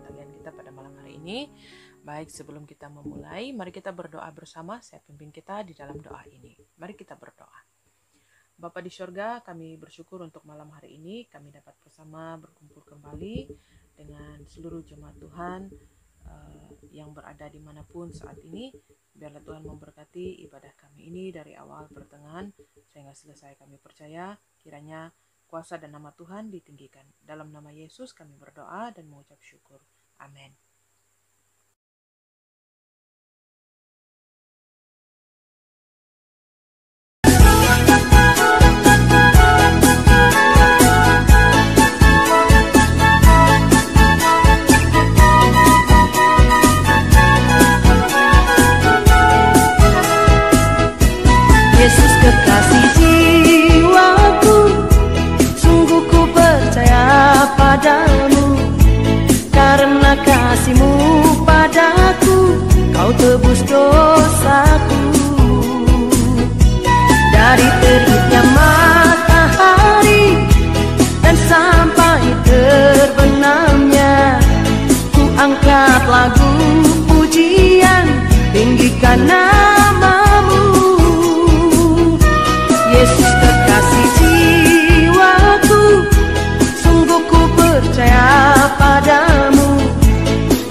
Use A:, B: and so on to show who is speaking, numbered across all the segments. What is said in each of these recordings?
A: kalian kita pada malam hari ini. Baik, sebelum kita memulai, mari kita berdoa bersama. Saya pimpin kita di dalam doa ini. Mari kita berdoa. Bapa di sorga, kami bersyukur untuk malam hari ini. Kami dapat bersama berkumpul kembali dengan seluruh jemaat Tuhan yang berada dimanapun saat ini. Biarlah Tuhan memberkati ibadah kami ini dari awal pertengahan sehingga selesai. Kami percaya kiranya kuasa dan nama Tuhan ditinggikan. Dalam nama Yesus kami berdoa dan mengucap syukur. Amin.
B: Yesus kekasih jiwaku, sungguh ku percaya padamu. Karena kasih-Mu padaku, Kau tebus dosaku. Dari terbitnya matahari dan sampai terbenamnya, ku angkat lagu pujian, tinggikan nama-Mu. Yesus kekasih jiwaku, sungguh ku percaya padamu.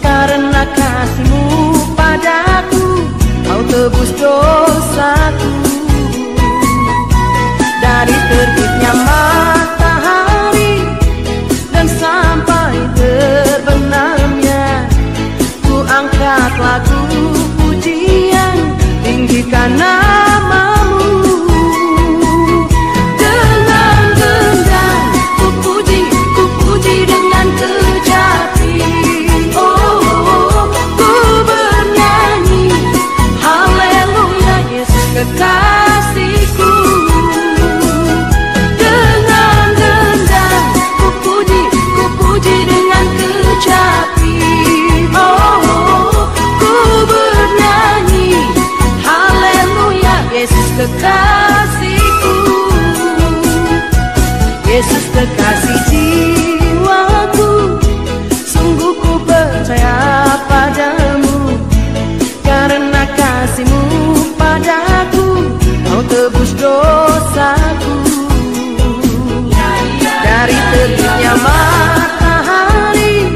B: Karena kasih-Mu padaku, Kau tebus dosaku. Dari terbitnya matahari dan sampai terbenamnya, ku angkat lagu pujian, tinggikan nama-Mu. Kekasihku, dengan gendang ku puji dengan kecapi. Oh, ku bernyanyi haleluya. Yesus kekasihku, Yesus kekasih jiwaku, sungguh ku percaya padamu. Karena kasih-Mu padaku, Kau tebus dosaku. Dari terbitnya matahari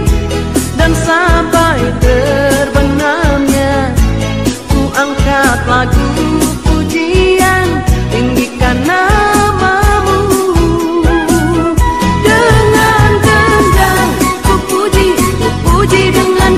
B: dan sampai terbenamnya, ku angkat lagu pujian, tinggikan nama-Mu. Dengan gendang ku puji dengan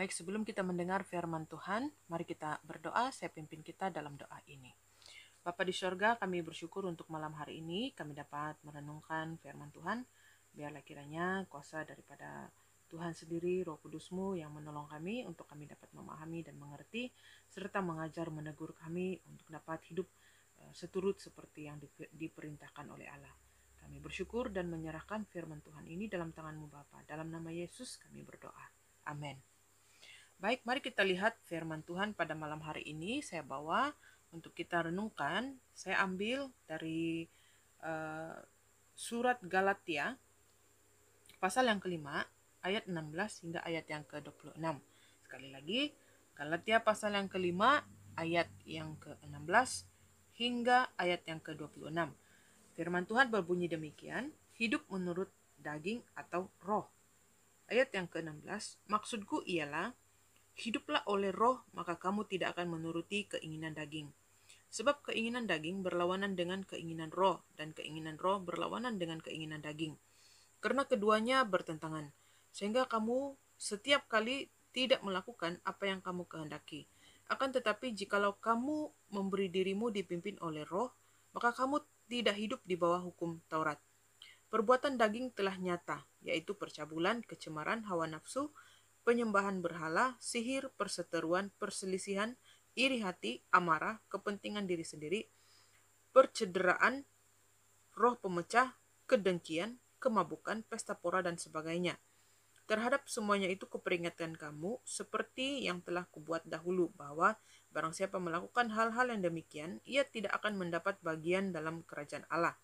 A: Baik, sebelum kita mendengar firman Tuhan, mari kita berdoa. Saya pimpin kita dalam doa ini. Bapa di sorga, kami bersyukur untuk malam hari ini kami dapat merenungkan firman Tuhan. Biarlah kiranya kuasa daripada Tuhan sendiri, Roh Kudus-Mu yang menolong kami untuk kami dapat memahami dan mengerti, serta mengajar menegur kami untuk dapat hidup seturut seperti yang diperintahkan oleh Allah. Kami bersyukur dan menyerahkan firman Tuhan ini dalam tangan-Mu Bapa. Dalam nama Yesus kami berdoa. Amin. Baik, mari kita lihat firman Tuhan pada malam hari ini. Saya bawa untuk kita renungkan. Saya ambil dari surat Galatia, pasal yang kelima, ayat 16 hingga ayat yang ke-26. Sekali lagi, Galatia pasal yang kelima, ayat yang ke-16 hingga ayat yang ke-26. Firman Tuhan berbunyi demikian, hidup menurut daging atau roh. Ayat yang ke-16, maksudku ialah, hiduplah oleh roh, maka kamu tidak akan menuruti keinginan daging. Sebab keinginan daging berlawanan dengan keinginan roh, dan keinginan roh berlawanan dengan keinginan daging. Karena keduanya bertentangan, sehingga kamu setiap kali tidak melakukan apa yang kamu kehendaki. Akan tetapi jikalau kamu memberi dirimu dipimpin oleh roh, maka kamu tidak hidup di bawah hukum Taurat. Perbuatan daging telah nyata, yaitu percabulan, kecemaran, hawa nafsu, penyembahan berhala, sihir, perseteruan, perselisihan, iri hati, amarah, kepentingan diri sendiri, percederaan, roh pemecah, kedengkian, kemabukan, pesta pora, dan sebagainya. Terhadap semuanya itu kuperingatkan kamu, seperti yang telah kubuat dahulu, bahwa barang siapa melakukan hal-hal yang demikian, ia tidak akan mendapat bagian dalam kerajaan Allah.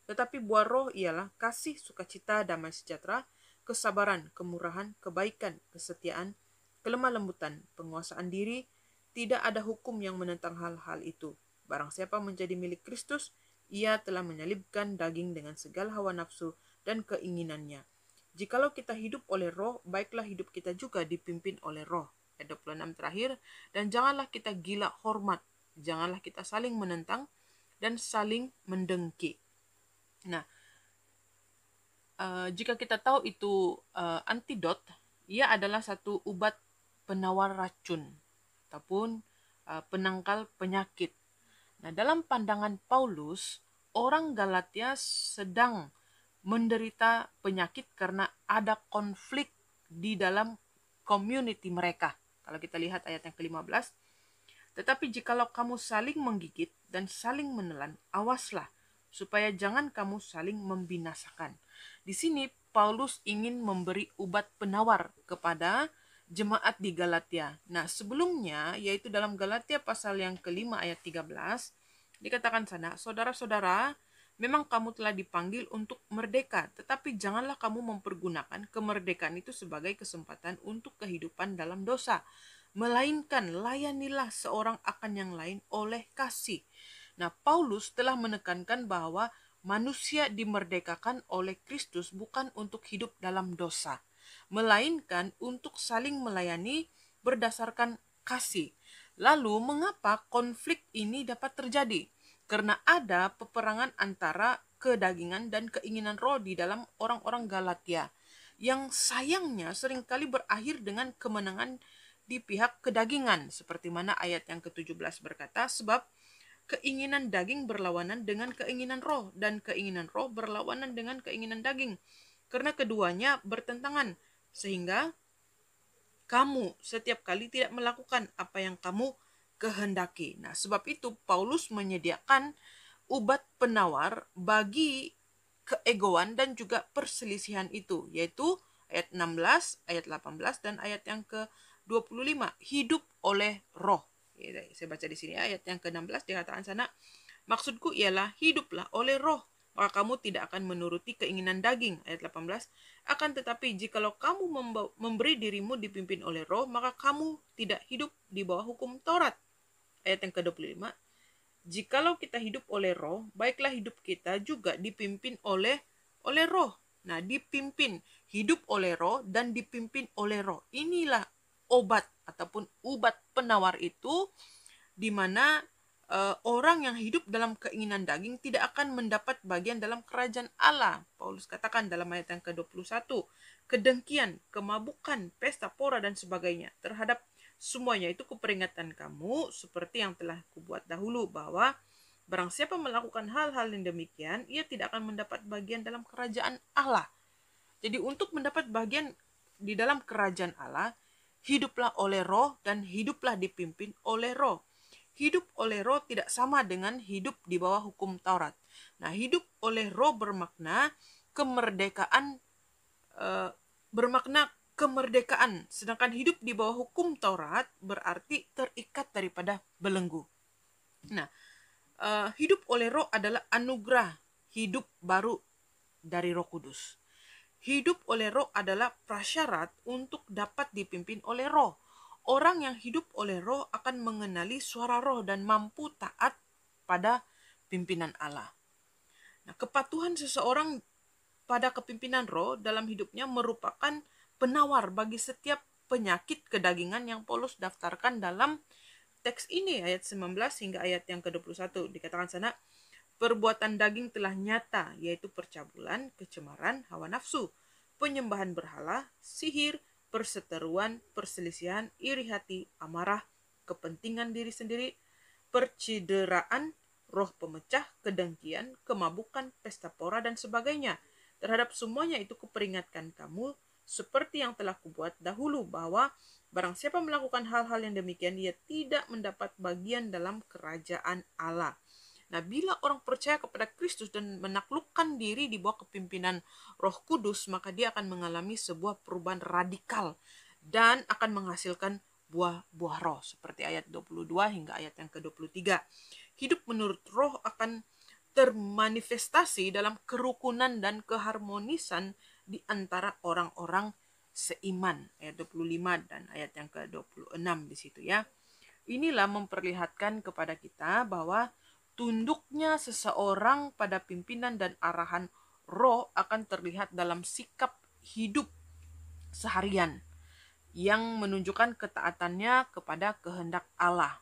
A: Tetapi buah roh ialah kasih, sukacita, damai sejahtera, kesabaran, kemurahan, kebaikan, kesetiaan, kelemah lembutan, penguasaan diri. Tidak ada hukum yang menentang hal-hal itu. Barang siapa menjadi milik Kristus, ia telah menyalibkan daging dengan segala hawa nafsu dan keinginannya. Jikalau kita hidup oleh roh, baiklah hidup kita juga dipimpin oleh roh. Ayat 26 terakhir, dan janganlah kita gila hormat, janganlah kita saling menentang dan saling mendengki. Nah, jika kita tahu itu antidot, ia adalah satu obat penawar racun ataupun penangkal penyakit. Nah, dalam pandangan Paulus, orang Galatia sedang menderita penyakit karena ada konflik di dalam community mereka. Kalau kita lihat ayat yang ke-15, tetapi jikalau kamu saling menggigit dan saling menelan, awaslah, supaya jangan kamu saling membinasakan. Di sini Paulus ingin memberi obat penawar kepada jemaat di Galatia. Nah, sebelumnya, yaitu dalam Galatia pasal yang kelima ayat 13, dikatakan sana, saudara-saudara, memang kamu telah dipanggil untuk merdeka, tetapi janganlah kamu mempergunakan kemerdekaan itu sebagai kesempatan untuk kehidupan dalam dosa, melainkan layanilah seorang akan yang lain oleh kasih. Nah, Paulus telah menekankan bahwa manusia dimerdekakan oleh Kristus bukan untuk hidup dalam dosa, melainkan untuk saling melayani berdasarkan kasih. Lalu, mengapa konflik ini dapat terjadi? Karena ada peperangan antara kedagingan dan keinginan roh di dalam orang-orang Galatia, yang sayangnya seringkali berakhir dengan kemenangan di pihak kedagingan, seperti mana ayat yang ke-17 berkata, sebab keinginan daging berlawanan dengan keinginan roh, dan keinginan roh berlawanan dengan keinginan daging. Karena keduanya bertentangan, sehingga kamu setiap kali tidak melakukan apa yang kamu kehendaki. Nah, sebab itu Paulus menyediakan obat penawar bagi keegoan dan juga perselisihan itu, yaitu ayat 16, ayat 18, dan ayat yang ke-25, hidup oleh roh. Saya baca di sini ayat yang ke-16 dikatakan sana, maksudku ialah hiduplah oleh roh, maka kamu tidak akan menuruti keinginan daging. Ayat 18, akan tetapi jikalau kamu memberi dirimu dipimpin oleh roh, maka kamu tidak hidup di bawah hukum Taurat. Ayat yang ke-25, jikalau kita hidup oleh roh, baiklah hidup kita juga dipimpin oleh roh. Nah, dipimpin, hidup oleh roh dan dipimpin oleh roh. Inilah obat ataupun obat penawar itu, di mana orang yang hidup dalam keinginan daging tidak akan mendapat bagian dalam kerajaan Allah. Paulus katakan dalam ayat yang ke-21, kedengkian, kemabukan, pesta pora dan sebagainya. Terhadap semuanya itu kuperingatkan kamu seperti yang telah kubuat dahulu, bahwa barang siapa melakukan hal-hal yang demikian, ia tidak akan mendapat bagian dalam kerajaan Allah. Jadi untuk mendapat bagian di dalam kerajaan Allah, hiduplah oleh roh dan hiduplah dipimpin oleh roh. Hidup oleh roh tidak sama dengan hidup di bawah hukum Taurat. Nah, hidup oleh roh bermakna kemerdekaan, sedangkan hidup di bawah hukum Taurat berarti terikat daripada belenggu. Nah, hidup oleh roh adalah anugerah hidup baru dari Roh Kudus. Hidup oleh roh adalah prasyarat untuk dapat dipimpin oleh roh. Orang yang hidup oleh roh akan mengenali suara roh dan mampu taat pada pimpinan Allah. Nah, kepatuhan seseorang pada kepimpinan roh dalam hidupnya merupakan penawar bagi setiap penyakit kedagingan yang Paulus daftarkan dalam teks ini, ayat 19 hingga ayat yang ke-21. Dikatakan sana, perbuatan daging telah nyata, yaitu percabulan, kecemaran, hawa nafsu, penyembahan berhala, sihir, perseteruan, perselisihan, iri hati, amarah, kepentingan diri sendiri, percideraan, roh pemecah, kedengkian, kemabukan, pesta pora, dan sebagainya. Terhadap semuanya itu kuperingatkan kamu seperti yang telah kubuat dahulu, bahwa barang siapa melakukan hal-hal yang demikian, ia tidak mendapat bagian dalam kerajaan Allah. Nah, bila orang percaya kepada Kristus dan menaklukkan diri di bawah kepimpinan Roh Kudus, maka dia akan mengalami sebuah perubahan radikal dan akan menghasilkan buah-buah roh, seperti ayat 22 hingga ayat yang ke-23. Hidup menurut roh akan termanifestasi dalam kerukunan dan keharmonisan di antara orang-orang seiman, ayat 25 dan ayat yang ke-26 di situ ya. Inilah memperlihatkan kepada kita bahwa tunduknya seseorang pada pimpinan dan arahan roh akan terlihat dalam sikap hidup seharian yang menunjukkan ketaatannya kepada kehendak Allah.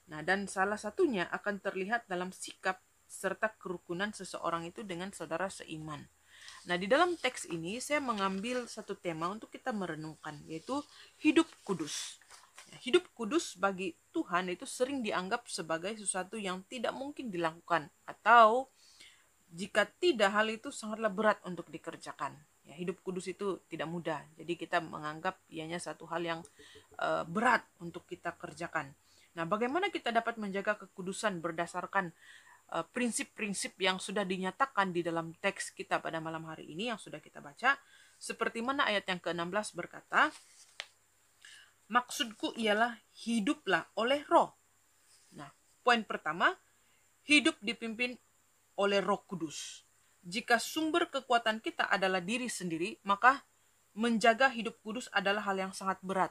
A: Nah, dan salah satunya akan terlihat dalam sikap serta kerukunan seseorang itu dengan saudara seiman. Nah, di dalam teks ini saya mengambil satu tema untuk kita merenungkan, yaitu hidup kudus. Hidup kudus bagi Tuhan itu sering dianggap sebagai sesuatu yang tidak mungkin dilakukan, atau jika tidak, hal itu sangatlah berat untuk dikerjakan. Ya, hidup kudus itu tidak mudah, jadi kita menganggap ianya satu hal yang berat untuk kita kerjakan. Nah, bagaimana kita dapat menjaga kekudusan berdasarkan prinsip-prinsip yang sudah dinyatakan di dalam teks kita pada malam hari ini yang sudah kita baca, seperti mana ayat yang ke-16 berkata, maksudku ialah hiduplah oleh roh. Nah, poin pertama, hidup dipimpin oleh Roh Kudus. Jika sumber kekuatan kita adalah diri sendiri, maka menjaga hidup kudus adalah hal yang sangat berat.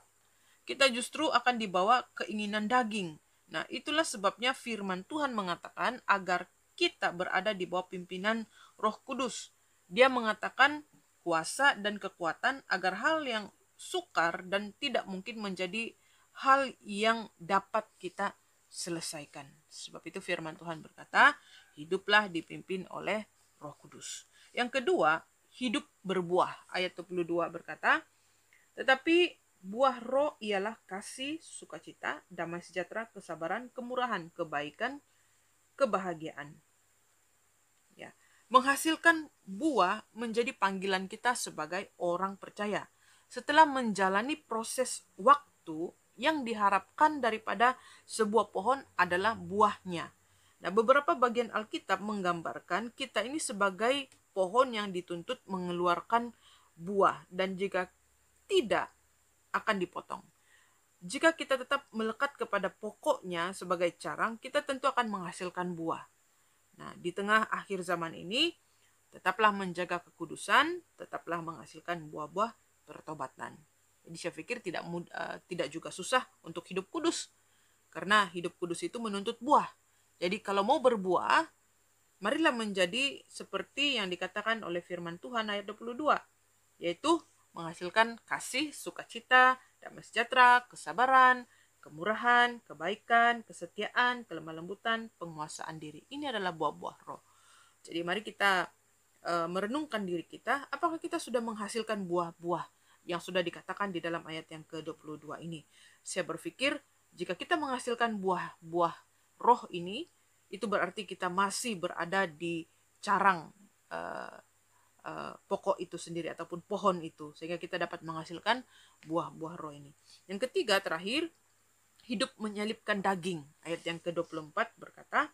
A: Kita justru akan dibawa keinginan daging. Nah, itulah sebabnya firman Tuhan mengatakan agar kita berada di bawah pimpinan Roh Kudus. Dia mengatakan kuasa dan kekuatan agar hal yang sukar dan tidak mungkin menjadi hal yang dapat kita selesaikan. Sebab itu firman Tuhan berkata, hiduplah dipimpin oleh Roh Kudus. Yang kedua, hidup berbuah. Ayat 22 berkata, tetapi buah roh ialah kasih, sukacita, damai sejahtera, kesabaran, kemurahan, kebaikan, kebahagiaan. Ya, menghasilkan buah menjadi panggilan kita sebagai orang percaya. Setelah menjalani proses waktu, yang diharapkan daripada sebuah pohon adalah buahnya. Nah, beberapa bagian Alkitab menggambarkan kita ini sebagai pohon yang dituntut mengeluarkan buah, dan jika tidak akan dipotong. Jika kita tetap melekat kepada pokoknya sebagai carang, kita tentu akan menghasilkan buah. Nah, di tengah akhir zaman ini, tetaplah menjaga kekudusan, tetaplah menghasilkan buah-buah pertobatan. Jadi saya pikir tidak juga susah untuk hidup kudus, karena hidup kudus itu menuntut buah. Jadi kalau mau berbuah, marilah menjadi seperti yang dikatakan oleh firman Tuhan ayat 22, yaitu menghasilkan kasih, sukacita, damai sejahtera, kesabaran, kemurahan, kebaikan, kesetiaan, kelemah lembutan, penguasaan diri. Ini adalah buah-buah roh. Jadi mari kita merenungkan diri kita, apakah kita sudah menghasilkan buah-buah yang sudah dikatakan di dalam ayat yang ke-22 ini. Saya berpikir jika kita menghasilkan buah-buah roh ini, itu berarti kita masih berada di carang pokok itu sendiri ataupun pohon itu, sehingga kita dapat menghasilkan buah-buah roh ini. Yang ketiga, terakhir, hidup menyalipkan daging. Ayat yang ke-24 berkata,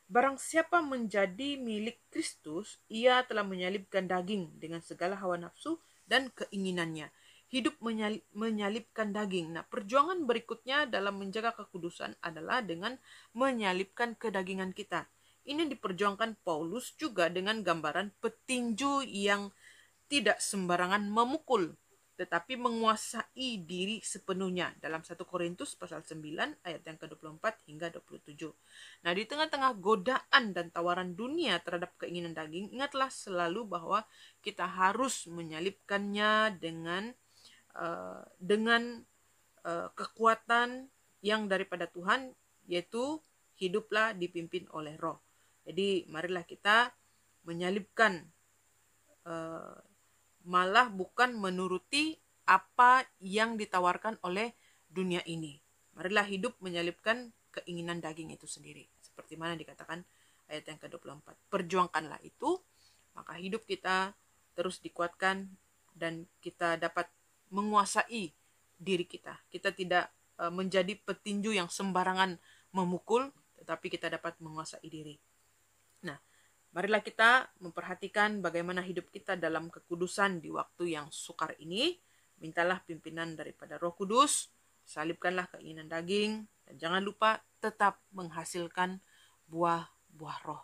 A: barang siapa menjadi milik Kristus, ia telah menyalipkan daging dengan segala hawa nafsu dan keinginannya. Hidup menyalipkan daging. Nah, perjuangan berikutnya dalam menjaga kekudusan adalah dengan menyalipkan kedagingan kita. Ini diperjuangkan Paulus juga dengan gambaran petinju yang tidak sembarangan memukul, tetapi menguasai diri sepenuhnya. Dalam 1 Korintus pasal 9 ayat yang ke-24 hingga 27. Nah, di tengah-tengah godaan dan tawaran dunia terhadap keinginan daging, ingatlah selalu bahwa kita harus menyalipkannya dengan kekuatan yang daripada Tuhan, yaitu hiduplah dipimpin oleh roh. Jadi marilah kita menyalipkan, malah bukan menuruti apa yang ditawarkan oleh dunia ini. Marilah hidup menyalipkan keinginan daging itu sendiri. Seperti mana dikatakan ayat yang ke-24. Perjuangkanlah itu, maka hidup kita terus dikuatkan dan kita dapat menguasai diri kita. Kita tidak menjadi petinju yang sembarangan memukul, tetapi kita dapat menguasai diri. Nah, marilah kita memperhatikan bagaimana hidup kita dalam kekudusan di waktu yang sukar ini. Mintalah pimpinan daripada Roh Kudus, salibkanlah keinginan daging, dan jangan lupa tetap menghasilkan buah-buah roh.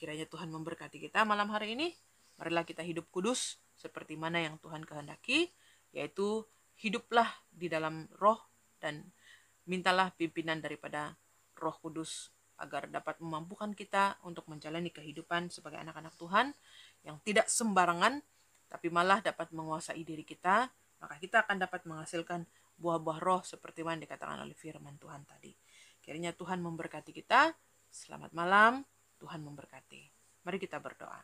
A: Kiranya Tuhan memberkati kita malam hari ini. Marilah kita hidup kudus seperti mana yang Tuhan kehendaki, yaitu hiduplah di dalam roh dan mintalah pimpinan daripada Roh Kudus agar dapat memampukan kita untuk menjalani kehidupan sebagai anak-anak Tuhan yang tidak sembarangan, tapi malah dapat menguasai diri kita. Maka kita akan dapat menghasilkan buah-buah roh seperti yang dikatakan oleh firman Tuhan tadi. Kiranya Tuhan memberkati kita. Selamat malam, Tuhan memberkati. Mari kita berdoa.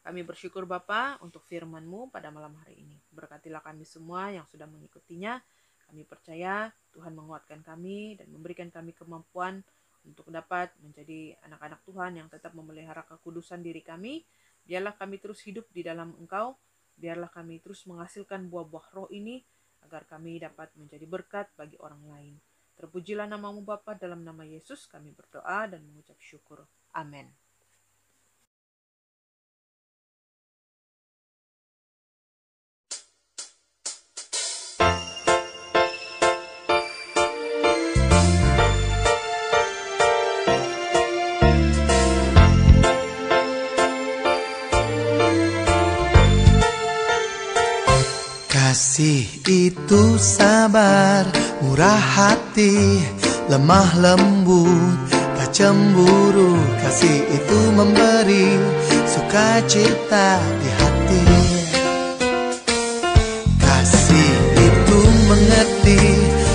A: Kami bersyukur Bapa untuk firman-Mu pada malam hari ini. Berkatilah kami semua yang sudah mengikutinya. Kami percaya Tuhan menguatkan kami dan memberikan kami kemampuan untuk dapat menjadi anak-anak Tuhan yang tetap memelihara kekudusan diri kami. Biarlah kami terus hidup di dalam Engkau. Biarlah kami terus menghasilkan buah-buah roh ini agar kami dapat menjadi berkat bagi orang lain. Terpujilah nama-Mu Bapa, dalam nama Yesus kami berdoa dan mengucap syukur. Amin.
B: Kasih itu sabar, murah hati, lemah lembut, tak cemburu. Kasih itu memberi sukacita di hati. Kasih itu mengerti,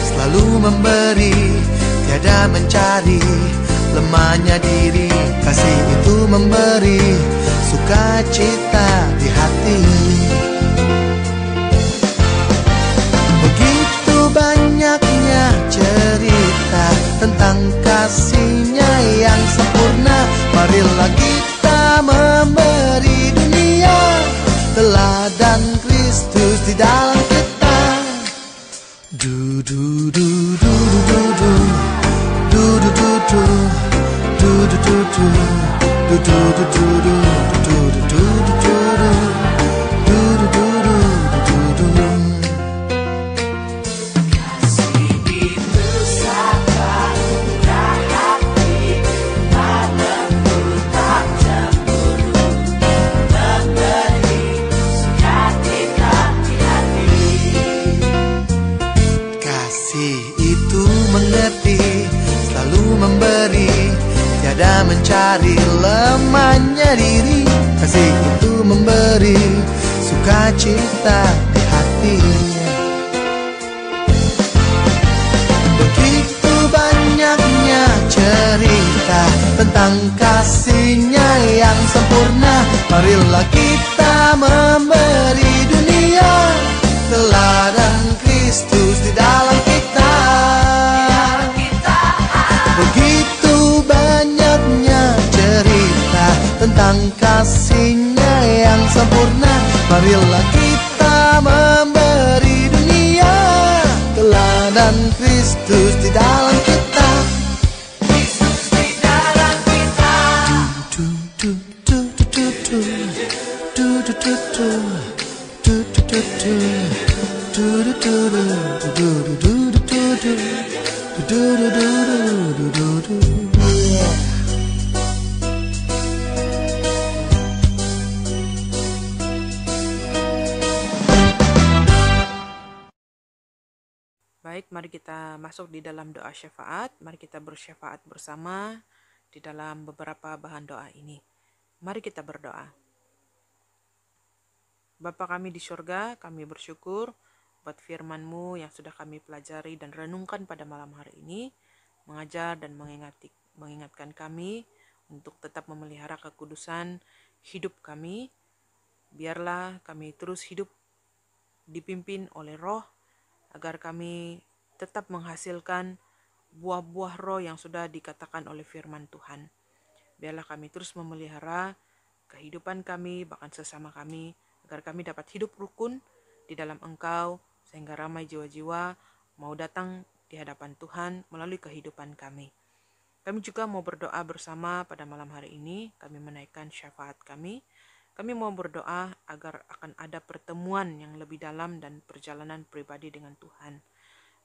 B: selalu memberi, tiada mencari lemahnya diri. Kasih itu memberi sukacita di hati. Banyaknya cerita tentang kasih-Nya yang sempurna. Marilah kita memberi dunia teladan Kristus di dalam kita. Du du du du du du du du du du du du du du du du du du du du. Mencari lemahnya diri. Kasih itu memberi sukacita di hati. cerita tentang kasih-Nya yang sempurna. Marilah kita memberi dunia teladan Kristus di dalam kita. Begitu banyaknya cerita tentang kasih-Nya yang sempurna. Marilah kita memberi dunia teladan Kristus di dalam kita. Kristus di dalam kita.
A: Baik, mari kita masuk di dalam doa syafaat. Mari kita bersyafaat bersama di dalam beberapa bahan doa ini. Mari kita berdoa. Bapa kami di surga, kami bersyukur buat firman-Mu yang sudah kami pelajari dan renungkan pada malam hari ini, mengajar dan mengingatkan kami untuk tetap memelihara kekudusan hidup kami. Biarlah kami terus hidup dipimpin oleh Roh, agar kami tetap menghasilkan buah-buah roh yang sudah dikatakan oleh firman Tuhan. Biarlah kami terus memelihara kehidupan kami, bahkan sesama kami, agar kami dapat hidup rukun di dalam Engkau, sehingga ramai jiwa-jiwa mau datang di hadapan Tuhan melalui kehidupan kami. Kami juga mau berdoa bersama pada malam hari ini, kami menaikkan syafaat kami. Kami mau berdoa agar akan ada pertemuan yang lebih dalam dan perjalanan pribadi dengan Tuhan,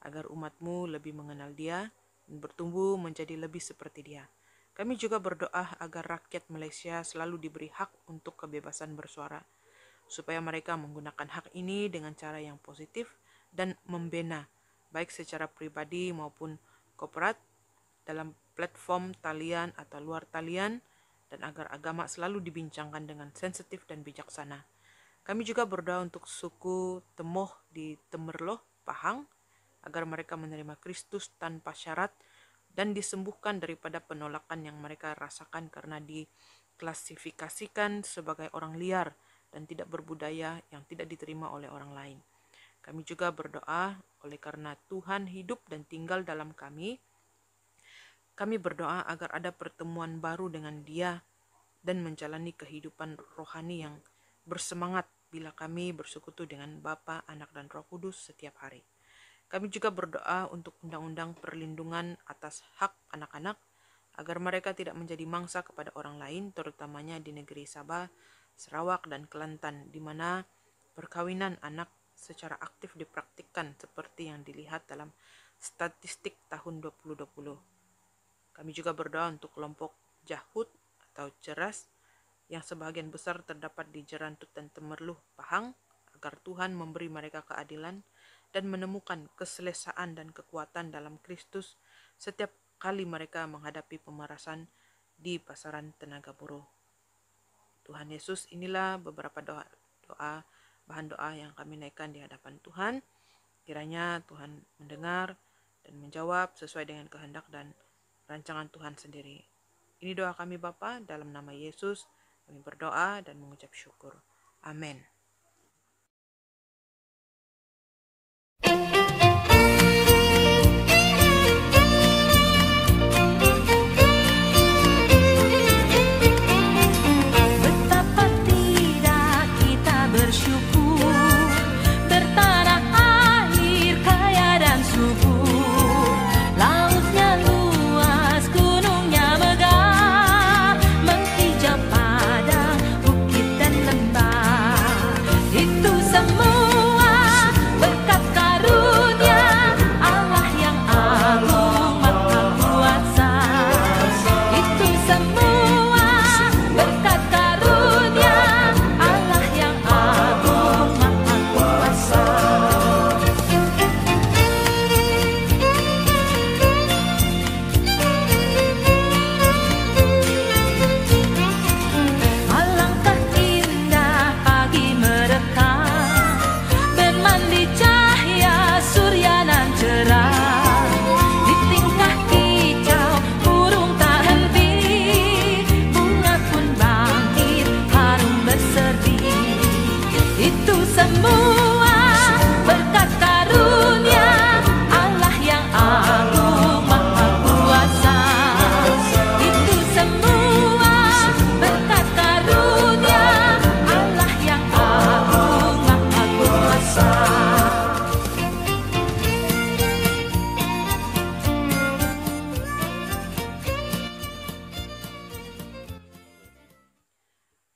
A: agar umat-Mu lebih mengenal Dia dan bertumbuh menjadi lebih seperti Dia. Kami juga berdoa agar rakyat Malaysia selalu diberi hak untuk kebebasan bersuara, supaya mereka menggunakan hak ini dengan cara yang positif dan membina, baik secara pribadi maupun korporat, dalam platform talian atau luar talian, dan agar agama selalu dibincangkan dengan sensitif dan bijaksana. Kami juga berdoa untuk suku Temoh di Temerloh, Pahang, agar mereka menerima Kristus tanpa syarat dan disembuhkan daripada penolakan yang mereka rasakan karena diklasifikasikan sebagai orang liar dan tidak berbudaya yang tidak diterima oleh orang lain. Kami juga berdoa oleh karena Tuhan hidup dan tinggal dalam kami. Kami berdoa agar ada pertemuan baru dengan Dia dan menjalani kehidupan rohani yang bersemangat bila kami bersekutu dengan Bapa, Anak, dan Roh Kudus setiap hari. Kami juga berdoa untuk undang-undang perlindungan atas hak anak-anak, agar mereka tidak menjadi mangsa kepada orang lain, terutamanya di negeri Sabah, Sarawak, dan Kelantan, di mana perkawinan anak secara aktif dipraktikkan seperti yang dilihat dalam statistik tahun 2020. Kami juga berdoa untuk kelompok Jahud atau Ceras yang sebagian besar terdapat di Jerantut dan Temerloh, Pahang, agar Tuhan memberi mereka keadilan dan menemukan keselesaan dan kekuatan dalam Kristus setiap kali mereka menghadapi pemerasan di pasaran tenaga buruh. Tuhan Yesus, inilah beberapa bahan doa yang kami naikkan di hadapan Tuhan. Kiranya Tuhan mendengar dan menjawab sesuai dengan kehendak dan rancangan Tuhan sendiri. Ini doa kami Bapa, dalam nama Yesus kami berdoa dan mengucap syukur. Amin.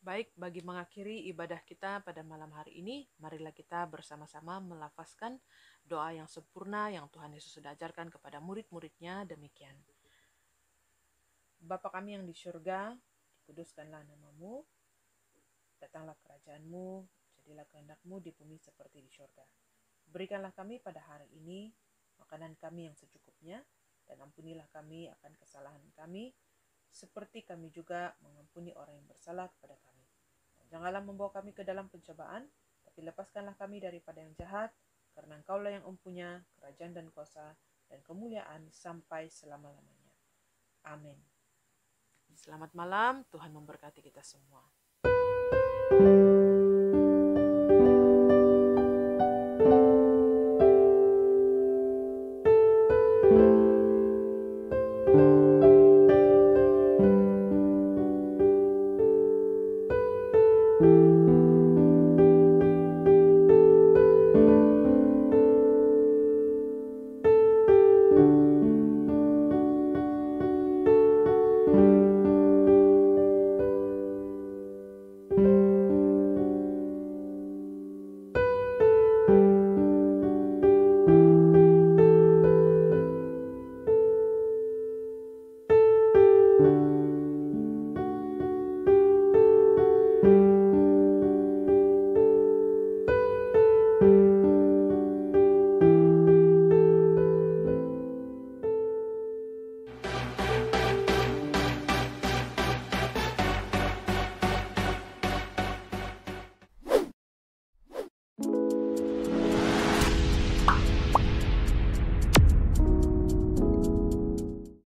A: Baik, bagi mengakhiri ibadah kita pada malam hari ini, marilah kita bersama-sama melafazkan doa yang sempurna yang Tuhan Yesus sudah ajarkan kepada murid-muridnya demikian. Bapa kami yang di surga, dikuduskanlah namamu, datanglah kerajaanmu, jadilah kehendakmu di bumi seperti di surga. Berikanlah kami pada hari ini makanan kami yang secukupnya, dan ampunilah kami akan kesalahan kami, seperti kami juga mengampuni orang yang bersalah kepada kami. Janganlah membawa kami ke dalam pencobaan, tapi lepaskanlah kami daripada yang jahat, karena Engkaulah yang mempunyai kerajaan dan kuasa dan kemuliaan sampai selama-lamanya. Amin. Selamat malam, Tuhan memberkati kita semua.